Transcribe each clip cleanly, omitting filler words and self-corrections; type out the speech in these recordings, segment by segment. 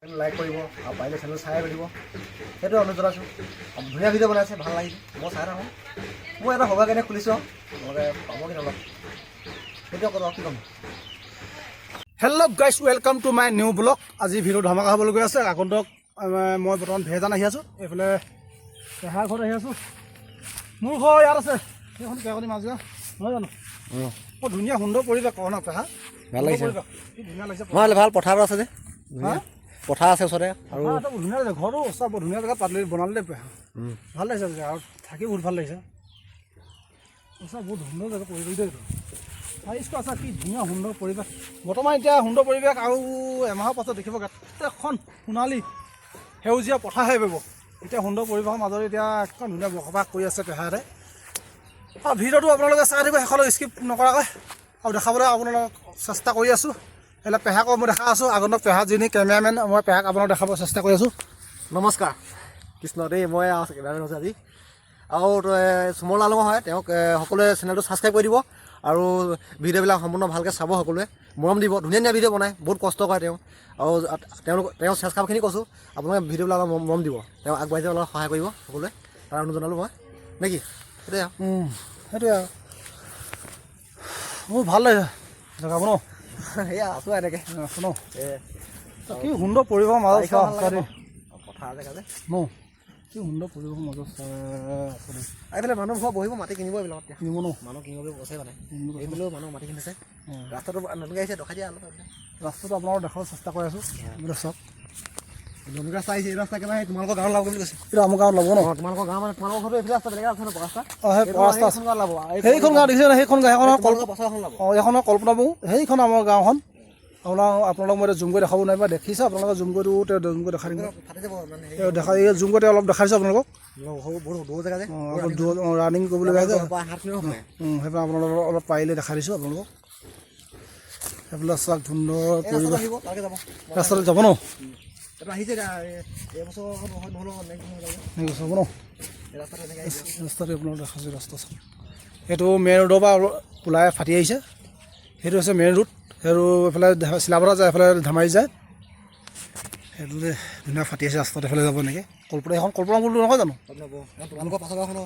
Like কৰিব আৰু পাৰিলে চেনেল চাই দিব সেইটো অনুৰোধ জনাইছোঁ। ধুনীয়া ভিডিঅ' বনাইছে, ভাল লাগিছে, মই চাই থাকোঁ। মই এটা সভা কেনে খুলিছোঁ তোমালোকে পাব কিন্তু অলপ সেইটো কৰোঁ আৰু কি ক'ম। Hello' guys, welcome to my new blog. আজি ভিডিঅ' ধমাকা হ'বলৈ গৈ আছে। আগন্তক মই বৰ্তমান ভেজান আহি আছোঁ। এইফালে পেহাৰ ঘৰত আহি আছোঁ। মোৰ ঘৰ ইয়াত আছে, সেইখন কেৰাকণি মাজে নহয় জানো? বৰ ধুনীয়া সুন্দৰ পৰিৱেশ কওঁ ন পেহা, ভাল লাগিছে, কি ধুনীয়া লাগিছে। ভাল পথাৰ আছে যে, পথাৰ আছে ওচৰতে আৰু ধুনীয়া লাগিছে। ঘৰটো ওচৰ বৰ ধুনীয়া জেগাত পাতলি বনালে দেই পেহা, ভাল লাগিছে আৰু থাকি বহুত ভাল লাগিছে। ওচৰ বহুত সুন্দৰ জেগা পৰিৱেশ দেই। চাইজটো আছে, কি ধুনীয়া সুন্দৰ পৰিৱেশ। বৰ্তমান এতিয়া সুন্দৰ পৰিৱেশ আৰু এমাহৰ পাছত দেখিব গোটেইখন সোণালী সেউজীয়া পথাৰ হৈ পৰিব। এতিয়া সুন্দৰ পৰিৱেশৰ মাজত এতিয়া একদম ধুনীয়া বসবাস কৰি আছে পেহাহঁতে। আৰু ভিডিঅ'টো আপোনালোকে চাই থাকিব শেষলৈ স্কিপ নকৰাকৈ, আৰু দেখাবলৈ আপোনালোকক চেষ্টা কৰি আছোঁ। এইবিলাক পেহাকো মই দেখা আছোঁ। আগন্তক পেহা যিনি কেমেৰামেন, মই পেহাক আপোনালোক দেখাব চেষ্টা কৰি আছোঁ। নমস্কাৰ কৃষ্ণ দেই, মই কেমেৰামেন হৈছে আজি। আৰু সুমন লালুঙৰ হয়, তেওঁক সকলোৱে চেনেলটো ছাবস্ক্ৰাইব কৰি দিব আৰু ভিডিঅ'বিলাক সম্পূৰ্ণ ভালকৈ চাব। সকলোৱে মৰম দিব, ধুনীয়া ধুনীয়া ভিডিঅ' বনায়, বহুত কষ্ট কৰে তেওঁ। আৰু তেওঁ চেষ্টাখিনি কৈছোঁ, আপোনালোকে ভিডিঅ'বিলাক অলপ মৰম দিব, তেওঁ আগবাঢ়ি যাব অলপ সহায় কৰিব সকলোৱে, তাৰ অনুৰোধ জনালোঁ মই নেকি। সেইটোৱে সেইটোৱে আৰু মোৰ ভাল লাগিছে জেগাবোৰ ন। সেয়া আছোঁ এনেকৈ ন, কি সুন্দৰ পৰিৱেশৰ মাজত পথাৰ জেগা যে ন, কি সুন্দৰ পৰিৱেশৰ মাজত এইফালে মানুহ ঘৰ বহিব, মাটি কিনিব এইবিলাকত কিনিব ন, মানুহ কিনিব কৈছে মানে এইফালেও মানুহ মাটি কিনিছে। ৰাস্তাটো নতুনকৈ আহিছে, দেখাই দিয়া অলপ। ৰাস্তাটো আপোনালোকক দেখাব চেষ্টা কৰি আছোঁ। চাওক নতুন ৰাস্তা আহিছে, এই ৰাস্তা কেনেকৈ তোমালোকৰ গাঁৱত লাভ বুলি কৈছে। এইটো আমাৰ গাঁৱত ল'ব ন, তোমালোকৰ গাঁও মানে তোমালোকৰ ঘৰটো এইফালে ৰাস্তা বেলেগ আছে ন, ৰাস্তা সেইখন গাঁৱত লাভ সেইখন গাঁও দেখিছে, সেইখন গাঁও পাছৰখন লাভ। এইখনৰ কল্পনা বহু, সেইখন আমাৰ গাঁওখন। আপোনালোকক মই এতিয়া জুম কৰি দেখাব নোৱাৰিবা, দেখিছে আপোনালোকে জুম কৰিটো জুম কৰি দেখাই দিম, দেখাই জুম কৰি অলপ দেখাই দিছোঁ আপোনালোকক। ৰানিং কৰিবলৈ যায়, সেইবিলাক আপোনালোকক অলপ পাৰিলে দেখাই দিছোঁ আপোনালোকক। সেইবিলাক চাওক সুন্দৰ পৰিৱেশ, ৰাস্তাটো যাব ন, হ'ব ন ৰাস্তাটো আপোনালোক দেখাইছোঁ। ৰাস্তা চাওক, সেইটো মেইন ৰোডৰ পৰা ওলাই ফাটি আহিছে, সেইটো হৈছে মেইন ৰোড। সেইটো এইফালে চিলাপৰা যায়, এইফালে ধেমাজি যায়, সেইটো ধুনীয়া ফাটি আছে ৰাস্তাত, এইফালে যাব এনেকৈ। কল্পনা এখন কল্পনা বোলো নহয় জানো, তোমালোকৰ পাছৰ গাঁওখন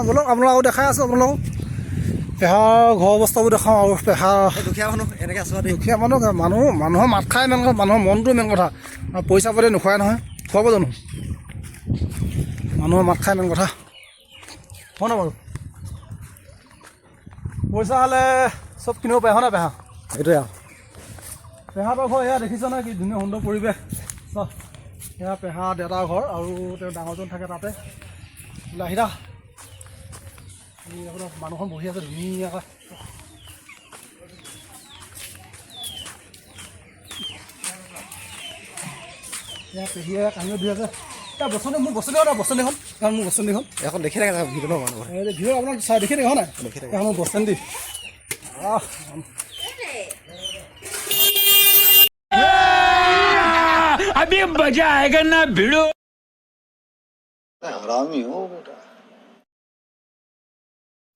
বলক আপোনালোকক দেখাই আছোঁ। আপোনালোকক পেহাৰ ঘৰ অৱস্থাবোৰ দেখাওঁ আৰু পেহাৰ দুখীয়া মানুহ এনেকৈ আছোঁ। দুখীয়া মানুহৰ মাত খাই মেইন কথা, মানুহৰ মনটো মেইন কথা, আৰু পইচা পাতি নোখোৱাই নহয়, খুৱাব জানো? মানুহৰ মাত খাই মেইন কথা হয় ন বাৰু? পইচা হ'লে চব কিনিব পাৰে হয় নাই পেহা? সেইটোৱে আৰু পেহাহঁতৰ ঘৰ এয়া দেখিছ নাই, কি ধুনীয়া সুন্দৰ পৰিৱেশ। চোৱা, এয়া পেহা দেউতাৰ ঘৰ, আৰু তেওঁ ডাঙৰজন থাকে তাতে। আহি থাক, মানুহখন বহি আছে ধুনীয়াকৈ। এয়া পেহীয়ে কাহিনী ধুই আছে। এতিয়া বচনি মোৰ বচনিখন মোৰ বচনিখন এখন দেখি থাকে ভিডিঅ' মানুহ ভিডিঅ' আপোনাক চাই দেখি দেখি হয় নাই, এখন মোৰ বচন্তি। अभी मजा आएगा ना भिड़ो। हरामी हो बेटा।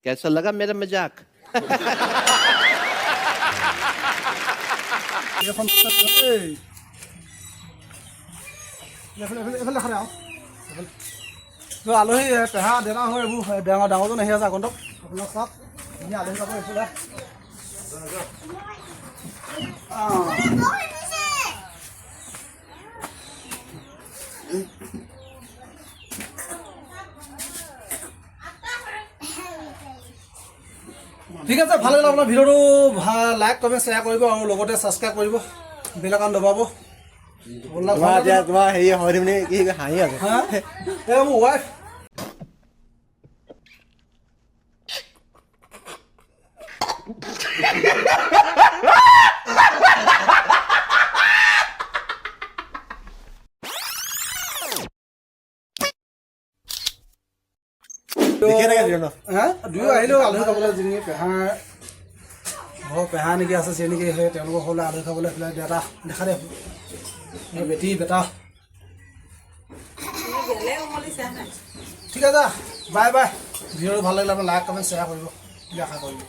कैसा लगा मेरा मजाक? আলহী পেহা দেউতা হয়, এইবোৰ ডাঙৰজন আহি আছে আগন্তক। আপোনাক চাওক ধুনীয়া আলহী যাব আহিছিলে। ঠিক আছে, ভাল লাগিলে আপোনাৰ ভিডিঅ'টো লাইক কমেণ্ট শ্বেয়াৰ কৰিব আৰু লগতে ছাবস্ক্ৰাইব কৰিব, বেল আইকন দবাব। তোমাৰ হেৰি হয় মানে কি হাঁহি আছে মোৰ ৱাইফ দুয়ো আহিলেও আলহী খাবলৈ যেনেকৈ পেহাৰ ঘৰ পেহা নেকি আছে যেনেকৈ সেই তেওঁলোকৰ ঘৰলৈ আলহী খাবলৈ পেলাই দেউতা দেখা দে বেটি বেটা। ঠিক আছে, বাই বাই। ভিডিঅ'টো ভাল লাগিলে আপুনি লাইক কমেণ্ট শ্বেয়াৰ কৰিব বুলি আশা কৰিলোঁ।